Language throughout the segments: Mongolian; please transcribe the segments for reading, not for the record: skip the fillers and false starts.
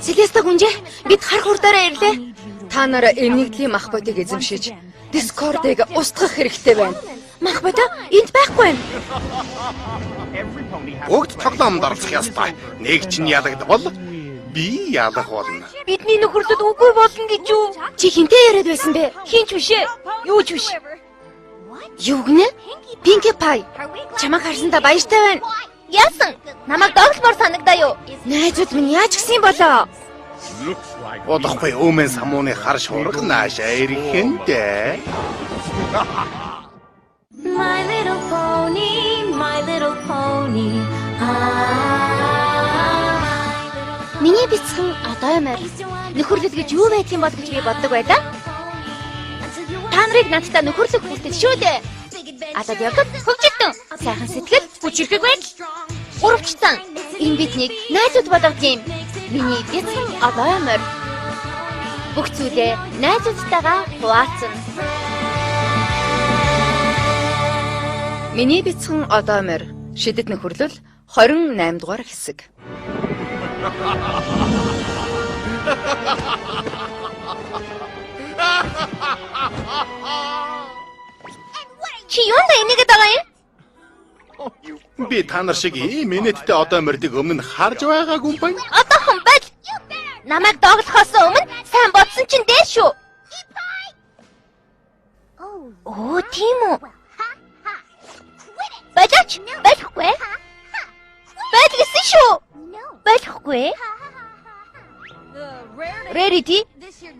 Celeste гүнжээ бид хар хурдаараа ирлээ. Та нараа эмнэгдлийн мах бодыг эзэмшиж Discord-ыг устгах хэрэгтэй байна. Мах бодоо энд байхгүй байна. Бүгд тоглоомд оролцох ёстой. Нэг чинь ялагдвал би ялах болно. Бидний нөхөрлөд үгүй болно гэж юу? Чи хинтээ яриад байсан бэ? Хинч биш ээ. Юу ч биш. Юу гэнэ? Pinkie Pie. Чамайг харсандаа баяртай байна. Яасан? Намайг догтлмор санагдаа юу? Найзууд минь яаж гисэн болоо? Одохгүй өмнө самууны хар шуурга наашаа ирэхэнтэй. My little pony, my little pony. Миний бяцхан одоо юмэр. Нөхөрлөл гэж юу байдаг юм бол гэж би боддог байлаа. Та нарыг надтай нөхөрлөх хүсдэг шүү дээ. Адад явдаг хөгжилтөн. Сайхан сэтгэл, хүчирхэг байдал. Урвчтан. Энэ биднийг найзууд болгох юм. Миний бяцхан одоо юмэр. Бүх зүйлээ найзуудтайгаа хуваалцсан. Миний бяцхан одоо юмэр. Шидэт нөхөрлөл 28 дугаар хэсэг. Чи юунд энийгээд байгаа юм? Би та нар шиг ийм минуттай одоо мордыг өмнө нь харж байгаагүй юм байна. Одоохон байл. Намайг доглохоос өмнө сайн бодсон чинь дээр шүү. Оо, тийм үү? Бажаач, байхгүй. Байл гэсэн шүү. Байхгүй. Rarity,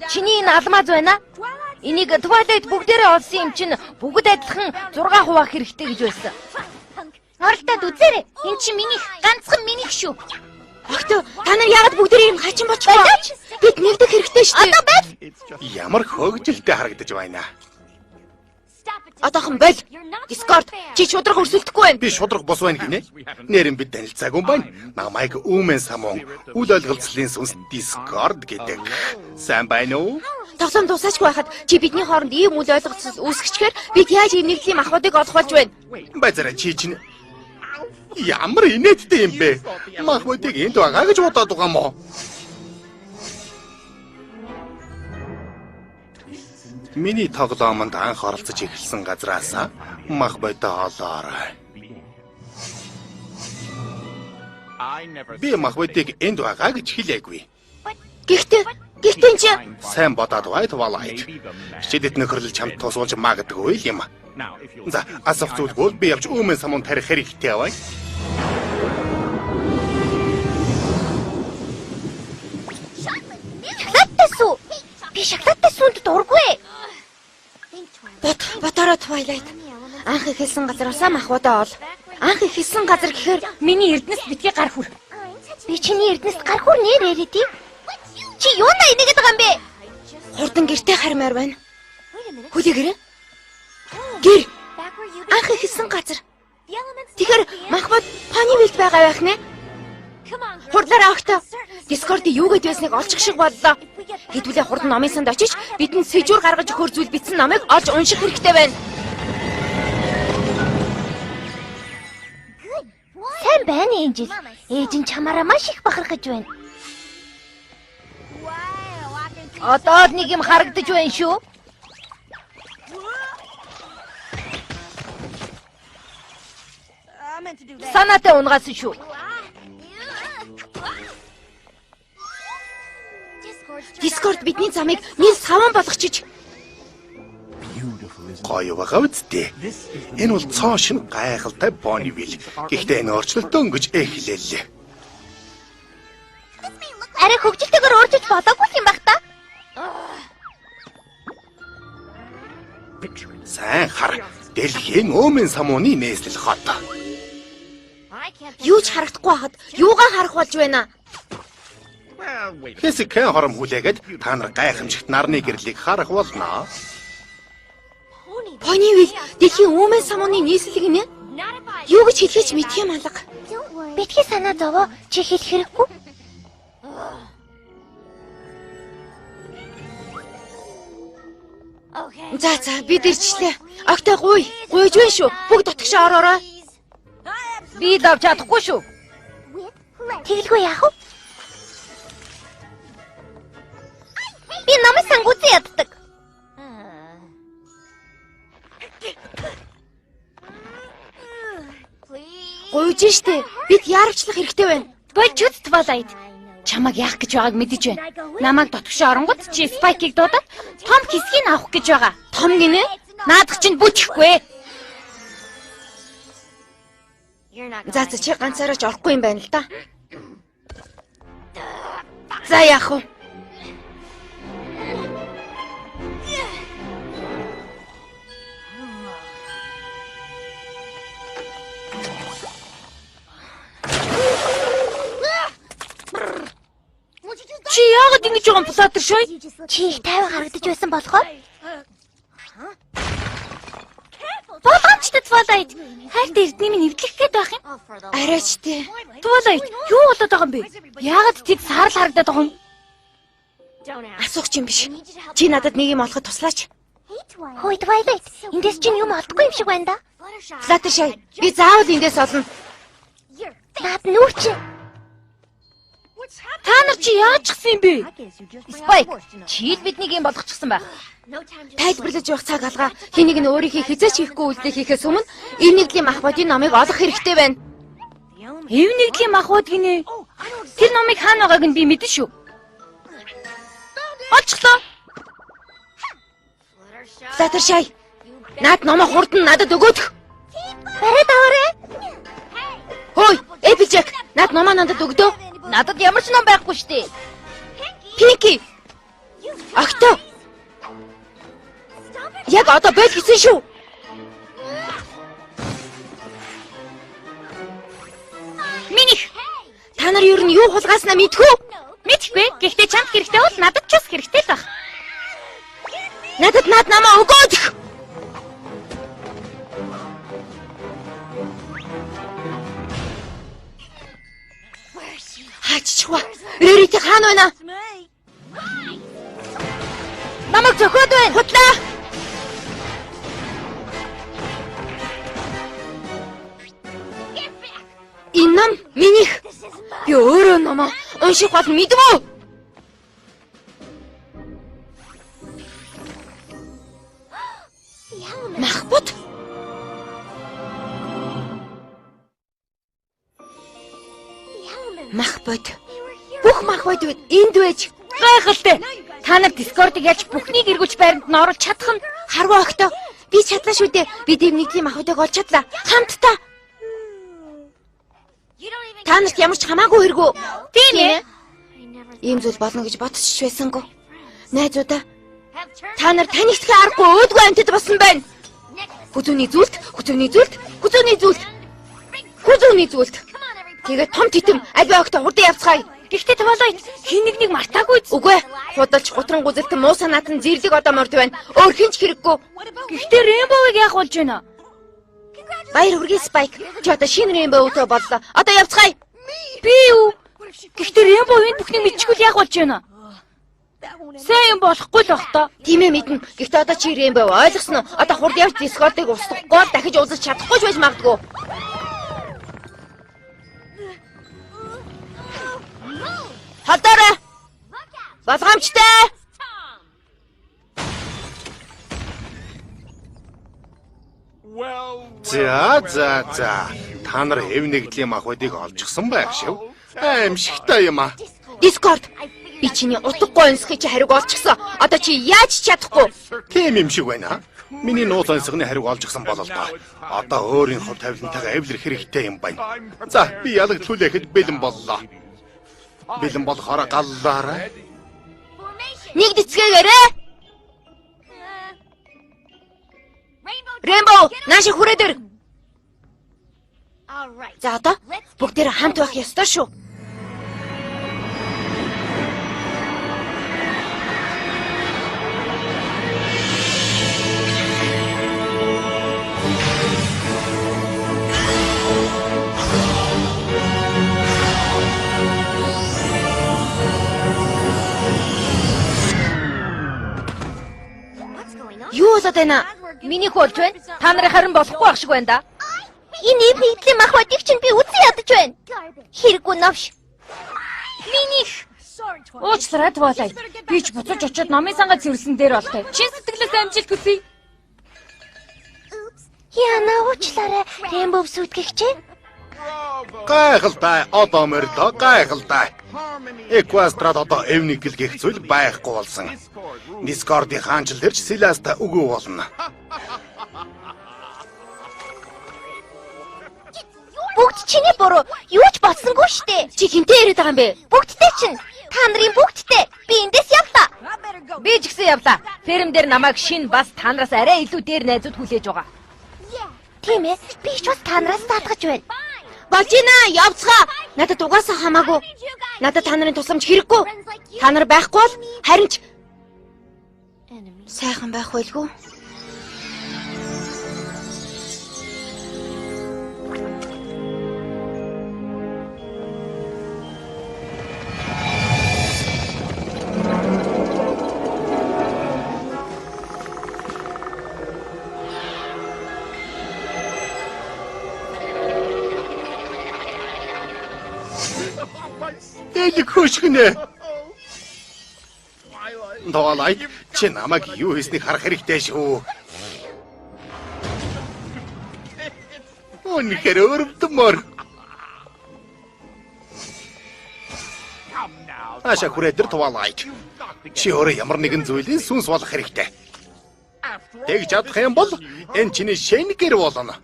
чиний энэ алмаз байна. Энийг Twilight бүгдээрээ олсон юм чинь бүгд адилхан 6 хуваах хэрэгтэй гэж байсан. Оролдоод үзээрэй. Энд чинь минийх, ганцхан минийх шүү. Огтөө, та нар яагаад бүгдээрээ юм хачин бочихгүй? Бид нэгдэх хэрэгтэй шүү дээ. Одоо байл. Ямар хөөжилтэй харагдаж байна. Одоохон байл. Discord, чи шудраг өрсөлдөхгүй байна. Би шудраг бос байна гинэ. Нэрэн бид танилцаагүй юм байна. Намайг Үмэн самуун үл ойлголцлын сүнс Discord гэдэг. Сайн байна уу? Тоглоом дуусаачгүй байхад чи бидний хооронд ийм үл ойлголцол үүсгэчихээр бид яаж нэгдлийн махбодыг олох болж байна? Базара чи чинь ямар инээдтэй юм бэ? Махбодыг энд байгаа гэж бодоод байгаа мó? Миний тоглоомонд анх оролцож эхэлсэн газраас мах бодоо олоорой. Би мах бодыг энд байгаа гэж хэлээгүй. Гэхдээ чи сайн бодоод бай Twilight. Шидэт нөхөрлөл чамд тусуулж магадгүй юм. За, асах зүйлгүй би явж Үмэн самуун тарих хэрэгтэй аваа. Шоколадтай. Би шоколадтай сүнд дургүй. Ботороо Twilight. Анх ихэлсэн газараас махбодоо ол. Анх ихэлсэн газар гэхээр миний эрдэнэс битгий гар хүр. Би чиний эрдэнэст гар хүр нэр яриад юм. Чи юуна энийгээд байгаа юм бэ? Хурдан гэртээ хармаар байна. Хүлээгээрэй. Гэр. Анх ихэлсэн газар. Тэгэхээр махбод Ponyville байгаа байх нэ? Хурдлаараа огтоо. Discord-ийн юу гэж байсныг олчих шиг боллоо. Хэдүүлээ хурдан номын санд очиж бидэнд сэжүүр гаргаж өгөхөр зүйл бичсэн номыг олж унших хэрэгтэй байна. Сайн байна Энжел. Ээж нь чамаараа маш их бахархаж байна. Одоо нэг юм харагдаж байна шүү. Санаатай унгаас шүү. Discord бидний замыг нэг саван болгочих. Гоё байгаа үсттэй. Энэ бол цоо шин гайхалтай Ponyville. Гэхдээ энэ өөрчлөлт өнгөж эхлэлээ. Арай хөгжилтэйгээр өөрчилж болоогүй юм баг та. Сайн хар. Дэлхийн Үмэн самууны нээслэл хот. Юу ч харагдахгүй хахад юугаа харах болж байна? Хэсэгхэн хором хүлээгээд та нар гайхамшигт нарны гэрлийг харах болно. Ponyville дэлхийн Үмэн самууны нийслэл гинэ? Юу гэж хэлхийч мэдх юм алга. Битгий санаа зовоо чи хэлэх хэрэггүй. За бид ирчлээ. Огтой гуйж байна шүү. Бүгд дотгошоо ороорой. Би давж чадахгүй шүү. Тэгэлгүй яах вэ? Би намайг сангуудсан яддаг. Гуйж штэ. Бид яарвчлах хэрэгтэй байна. Бочуд Twilight. Чамаг яах гэж байгааг мэдэж байна. Намайг дотгошоо оронгууд чи Spike-ийг дуудаад том хэсгийг авах гэж байгаа. Том гинэ? Наадах чинь бүтэхгүй. За чи ганцаараа ч орохгүй юм байна л да. За яах вэ? Чи яагаад ингэж байгаа юм Платер шой? Чи их тайван харагдаж байсан болохоо? Боломжтой Twilight. Хайртай эрдний минь нэвтлэх гээд байх юм. Арайч тий. Twilight, юу болоод байгаа юм бэ? Яагаад тэд саарл харагдаад байгаа юм? Асуух юм биш. Чи надад нэг юм олоход туслаач. Хөөе Twilight, эндээс чинь юм олдохгүй юм шиг байна да. Платер шой, би заавал эндээс олно. Наад нүүч. Та нар чи яаж чгсэн юм бэ? Spike, чи л биднийг юм болгочихсон байх. Тайлбарлаж явах цаг алгаа хэнийг нь өөрийнхөө хизээч хийхгүй үйлдэл хийхээс өмнө эв нэгдлийн мах бодийн номыг олох хэрэгтэй байна. Эв нэгдлийн мах бод гинэ. Тэр номыг хаана байгааг нь би мэдэн шүү. Олчихлоо. Платер шай. Наад номоо хурдан надад өгөөдөх. Барайд аваарай. Хөөе, Applejack, наад номоо надад өгдөө. Надад ямар ч ном байхгүй штэ. Pinky. Ахтаа. Яг одоо байл гэсэн шүү. Миних. Та нар юу юу хулгааснаа мэдхүү? Мэдхгүй. Гэхдээ чамд хэрэгтэй бол надад ч бас хэрэгтэй л байх. Надад наад намаа өгөөд. Хаччихва. Рэрити хаана байна? Намайг зөхөөд байна. Хутлаа. Энэ ном минийх. Би өөрөө номоо унших бол мэдвэ. Махбут. Махбод. Бүх махбодууд энд байж гайхалтай. Та нар Discord-ыг яаж бүхнийг эргүүлж байранд нь оруулж чадах нь харваа өгтөө. Би чадлаа шүү дээ. Би дэмнэглийн махбодыг олж чадлаа. Хамтдаа. Та нарт ямар ч хамаагүй хэрэггүй. Тийм ээ. Ийм зүйл болно гэж бодчих байсангүй. Найзуудаа. Та нар танигдхээ аргагүй өөдгөө амтд болсон байна. Хүзүүний зүйлд. Тэгээд том титэм альва өгтө хурдан явцгаая. Гэхдээ Twilight хин нэг мартаагүй. Үгүй ээ. Худалч гутран гүзэлтэн муу санаат нь зэрлэг одоо морд байна. Өөр хинч хэрэггүй. Гэхдээ Rainbow-ыг яах болж байна? Баяр хүргэе Spike. Чи одоо шинэ Rainbow-тэй боллоо. Одоо явцгаая. Би юу? Гэхдээ Rainbow энэ бүхнийг мэдчихвэл яах болж байна? Сайн юм болохгүй л бах та. Тийм ээ мэднэ. Гэхдээ одоо чи Rainbow ойлгосноо? Одоо хурд явж Discord-ыг устгахгүй дахиж уулзах чадахгүй ч байж магадгүй. Хатаараа. Болгоомжтой. За. Та нар эв нэгдлийн махбодыг олчихсан байх шив. Аимшигтай юм аа. Discord. Би чиний утгагүй онцгой чи хариуг олчихсон. Одоо чи яаж чадахгүй? Тийм юм шиг байна. Миний нууц онцгойны хариуг олчихсан болол та. Одоо өөрийн хувь тавилантайгаа эвлэрэх хэрэгтэй юм байна. За, би ялагдлуулъяхэд бэлэн боллоо. Бэлэн болохоор галлаарай. Нэг дэцгээгээрээ. Rainbow, нааши хүрээд ир. За одоо бүгдээр хамт байх ёстой шүү. Юу болоод байна? Миний болж байна. Та нарын харин болохгүй байх шиг байна да. Энэ эв нэгдлийн махбодыг чинь би үзэн ядаж байна. Хэрэггүй новш. Миний Уучлаарай Twilight. Би ч буцаж очиод номын сангаа цэвэрлсэн дээр болтой. Чин сэтгэлээс амжилт хүсье. Яна уучлаарай. Rainbow сүтгэгчээ. Гайхалтай. Одоо морилоо гайхалтай. Equestrad одоо эвнийг гэлгэх зүйл байхгүй болсон. Discord-ийн хаанчл төрч Silas-та өгөө болно. Бүгд чиний буруу. Юу ч бодсонгүй штэ. Чи хинтээ яриад байгаа юм бэ? Бүгдтэй чинь. Та нарын бүгдтэй. Би эндээс явлаа. Би ч гэсэн явлаа. Ферм дээр намайг шин бас танараас арай илүү дээр найзууд хүлээж байгаа. Тийм ээ. Би ч бас та нараас даатгаж байна. Болж ийна, явцгаа. Надад угаасаа хамаагүй. Надад та нарын тусламж хэрэггүй. Та нар байхгүй бол харин ч сайхан байх байлгүй. Элэг хөшгөнэ. Twilight, чи намайг юу хийснийг харах хэрэгтэй шүү. Үнэхээр өрөвдмөр. Аша хүрээдэр Twilight. Чи өөрөө ямар нэгэн зүйлийн сүнс болох хэрэгтэй. Тэгж чадах юм бол энэ чиний шэнэгэр болно.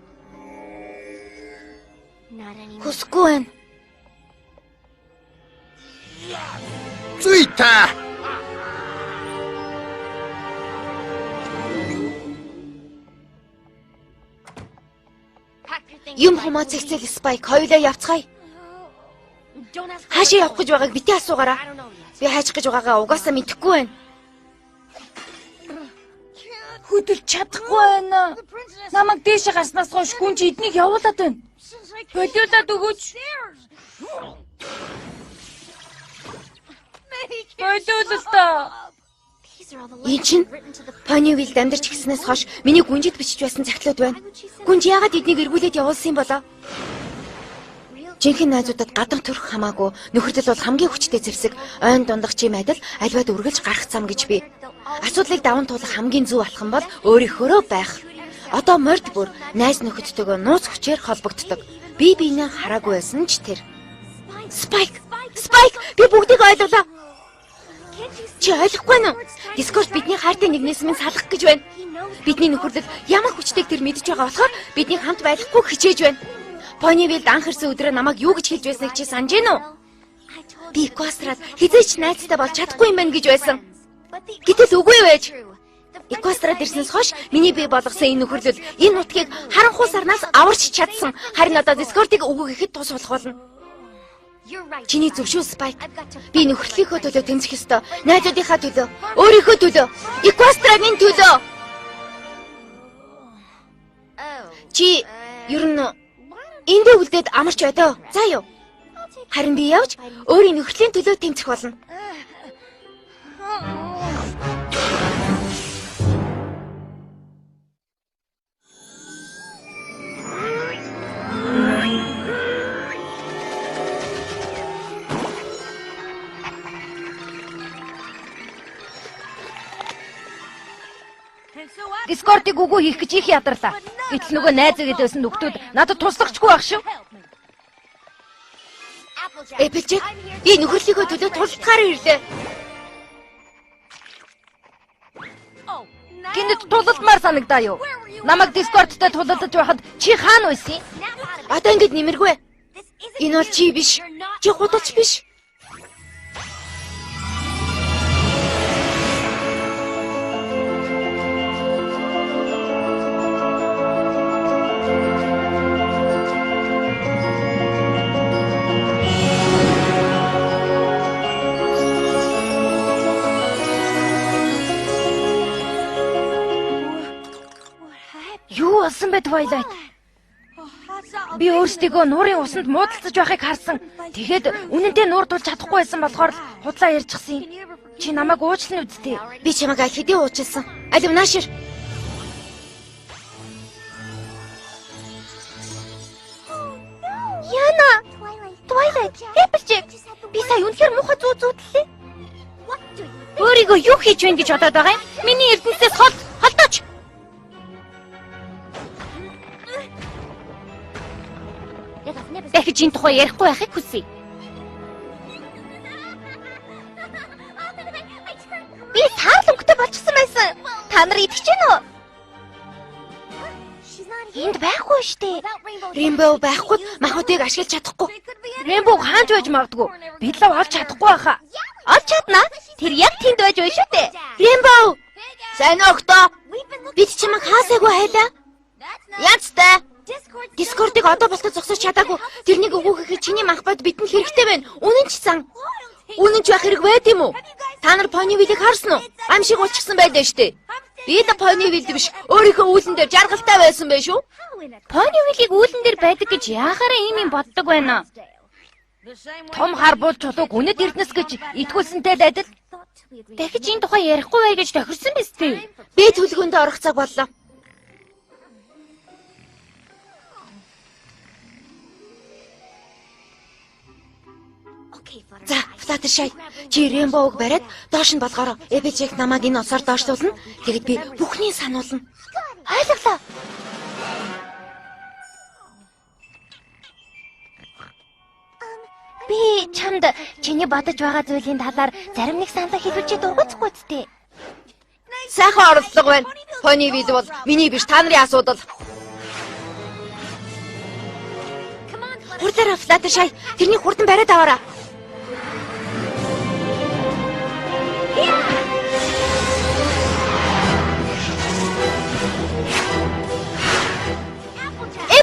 Хүсэхгүй байна. Зүйтэй. Юм хумаа цэгцэл Spike хоёулаа явцгаая. Хаашаа явах гэж байгааг битээ асуугаараа. Би хайчих гэж байгаагаа угаасаа мэдэхгүй байна. Хөдөлж чадахгүй байна. Намайг дээшээ гарснаас хойш гүн чи эднийг явуулаад байна. Болиулаад өгөөч. Болиулалтаа. Энд чинь Ponyville амьдарч гиснээс хойш миний гүнжид бичиж байсан цагтлууд байна. Гүнж яагаад эднийг эргүүлээд явуулсан юм болоо? Жинхэнэ найзуудад гадар төрөх хамаагүй нөхөрлөл бол хамгийн хүчтэй зэвсэг ойн дундах чим адил альваад үргэлж гарах зам гэж би. Асуудлыг даван туулах хамгийн зөв алхам бол өөрийнхөөрөө байх. Одоо морд бүр найз нөхөдтэйгөө нууц хүчээр холбогддог. Би биенээ хараагүй байсан ч тэр. Spike, би бүгдийг ойлголоо. Чи ойлгохгүй нь? Discord бидний хайртай нэгнээс минь салах гэж байна. Бидний нөхөрлөл ямар хүчтэйг тэр мэдж байгаа болохоор бидний хамт байхгүй хичээж байна. Ponyville анх ирсэн өдрөө намайг юу гэж хэлж байсныг чи санаж байна уу? Би Equestrad хизээч найзтай болж чадахгүй юм байна гэж байсан. Гэтэл үгүй байж. Equestrad ирснээс хойш миний бие болгосон энэ нөхөрлөл энэ нутгийг харанхуй сарнаас аварч чадсан. Харин одоо Discord-ыг өгөөгөхэд тус болох болно. Чиний зөв шүү Spike. Би нөхөрлийнхөө төлөө тэмцэх ёстой. Найзуудынхаа төлөө, өөрийнхөө төлөө, Equestrad-ийн төлөө. Чи ер нь эндээ үлдээд амарч байдаа. За юу. Харин би явж өөрийн нөхөрлийн төлөө тэмцэх болно. Discord-ыг үгүй хийх гэж их ядарлаа. Гэтэл нөгөө найзаа гэдээсэн нөхдүүд надад туслахчгүй байх шүү. Applejack, би нөхөрлийнхөө төлөө тултахаар ирлээ. Гинэд тулалмаар санагдаа юу? Намайг Discord-тай тулалдаж байхад чи хаана байсан? Одоо ингэж нэмэргүй. Энэ бол чи биш. Чи гудалж биш. Юу болсон бэ Twilight? Би өөрсдийгөө нуурын усанд муудалцаж байхыг харсан. Тэгэхэд үнэнтэй нуур тулж чадахгүй байсан болохоор л худлаа ярьчихсан юм. Чи намайг уучлан үздэй. Би чамайг аль хэдийн уучлсан. Алив наашир. Яна! Twilight, Applejack. Би сая үнэхээр муухай зүүдлээ. Өөрийгөө юу хийж байна гэж бодоод байгаа юм? Миний эрдэнэсээс холдооч. Дахиж энэ тухай ярихгүй байхыг хүсье. Би саарл өнгөтэй болчихсон байсан. Та нар идэж гэнэ үү? Энд байхгүй штэ. Римбо байхгүй махбодыг ашиглаж чадахгүй. Рембо хаанч байж магадгүй. Бид л олж чадахгүй байхаа. Олж чаднаа. Тэр яг тэнд байж байна шүү дээ. Рембо! Сайн өгтөө. Бид чамайг хаасаагүй хайлаа. Янцтай. Дискордыг одоо болтол зогсооч чадаагүй. Тэрнийг өгөөхөд чиний махбод бидэнд хэрэгтэй байна. Үнэн ч сан. Үнэн ч байх хэрэг байд юм уу? Та нар Понивилийг харсан уу? Амшиг болчихсон байлаа шүү дээ. Би да Понивилд биш. Өөрийнхөө үүлэн дээр жаргалтай байсан байх шүү. Понивилийг үүлэн дээр байдаг гэж яахаараа ийм боддог байна. Том хар буул чулууг үнэт эрдэнэс гэж итгүүлсэнтэй л адил. Дахиж энэ тухай ярихгүй бай гэж тохирсон биз дээ. Би төлгөөндөө орох цаг боллоо. За, Флаттершай, чи Рембоуг бариад доош нь болгоорой. Эбежек намайг энэ осоор доошлуулна. Тэгэд би бүхний сануулна. Ойлголоо. Би чамд чиний бодож байгаа зүйлийн талаар зарим нэг саналаа хэлүүлчихэд угацгүй үсттэй. Сайхан оролцдог байна. Понивил бол миний биш, та нарын асуудал. Хурдаараа Флаттершай, тэрний хурдан бариад аваарай.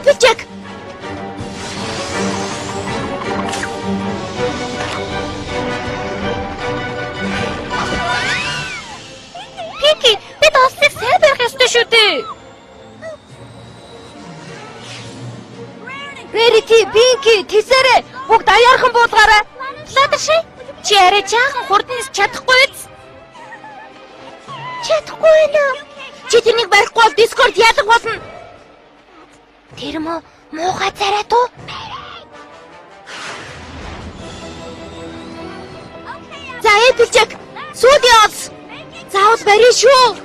Эпплджек! Пики, бид ослыг сайн байх ёстой шүү дээ. Рэрити, Пинки, тэсэрэ бүгд аяархан буулгаарай. Флаттершай, чи арай жаахан хурдан нис чадахгүй биз? Чадахгүй байна. Чи тэрнийг барихгүй бол Discord ялах болно. Тэр муухай царай туу. За, Эпплджек, Сүдиос. Заавал барь шүү.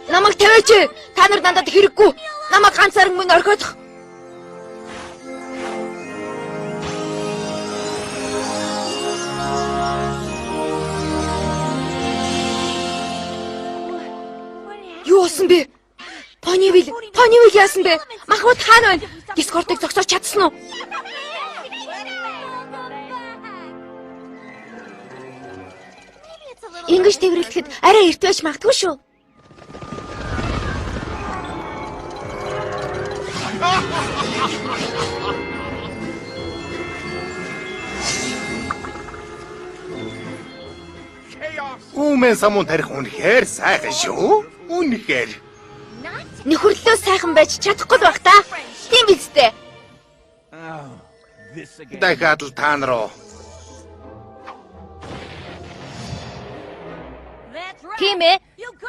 Намайг тавиач. Та нар надад хэрэггүй. Намайг ганцаархан мөн орхиодох. Юу болсон бэ? Понивил яасан бэ? Махбод хаана байна? Дискордыг зогсооч чадсан уу? Ингэж тэрвэрлэхэд арай эрт байж магадгүй шүү. Үмэн самуун тарих үнэхээр сайхан шүү. Үнэхээр. Нөхөрлөлөө сайхан байж чадахгүй л бах та. Тийм биз дээ. Дахиад л та наруу. Тийм ээ.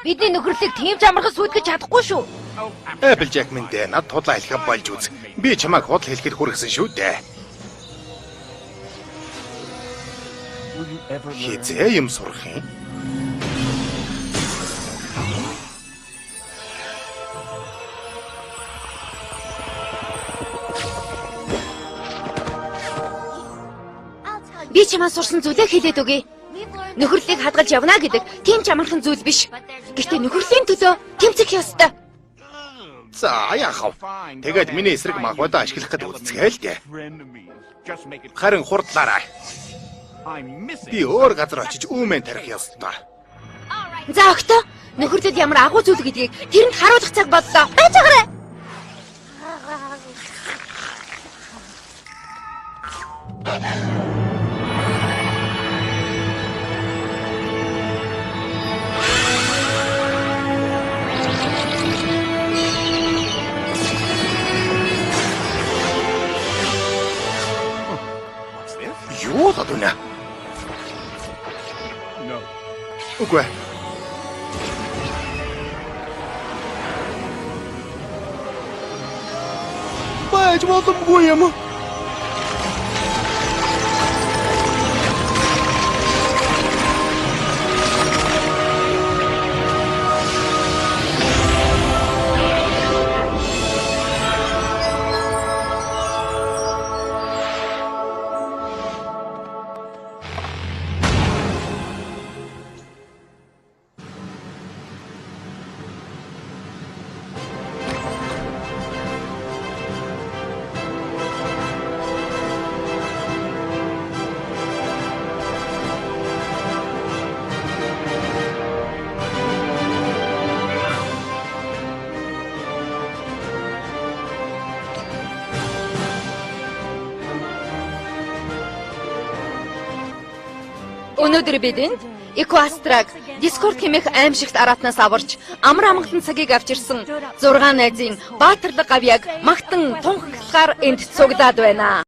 Бидний нөхөрлөлийг тийм ч амархан сүйтгэж чадахгүй шүү. Эпплджек минь дээ над тудлаа хэлэхэд болж үз. Би чамайг худал хэлэхэд хүргэсэн шүү дээ. Хизээ юм сурах юм? Би чамаас сурсан зүйлээ хэлээд өгье. Нөхөрлөлийг хадгалж явна гэдэг тийм ч амархан зүйл биш. Гэхдээ нөхөрлийн төлөө тэмцэх ёстой. За яахав. Тэгээд миний эсрэг махбодоо ашиглах гэдэг үзцгээе л дээ. Харин хурдлаарай. Би өөр газар очиж үмэн тарих ёстой. За өгтөө. Нөхөрлөд ямар агуу зүйл гэдгийг тэрэнд харуулах цаг боллоо. Байж байгаарай. Юу болоод байна? Үгүй. Байж боломгүй юм. Өнөөдөр бид энд Equastrag Discord хэмээх аимшигт араатнаас аварч амар амгалан цагийг авчирсан 6 найзын баатарлаг гавьяаг магтан тунхаглахаар энд цуглаад байна.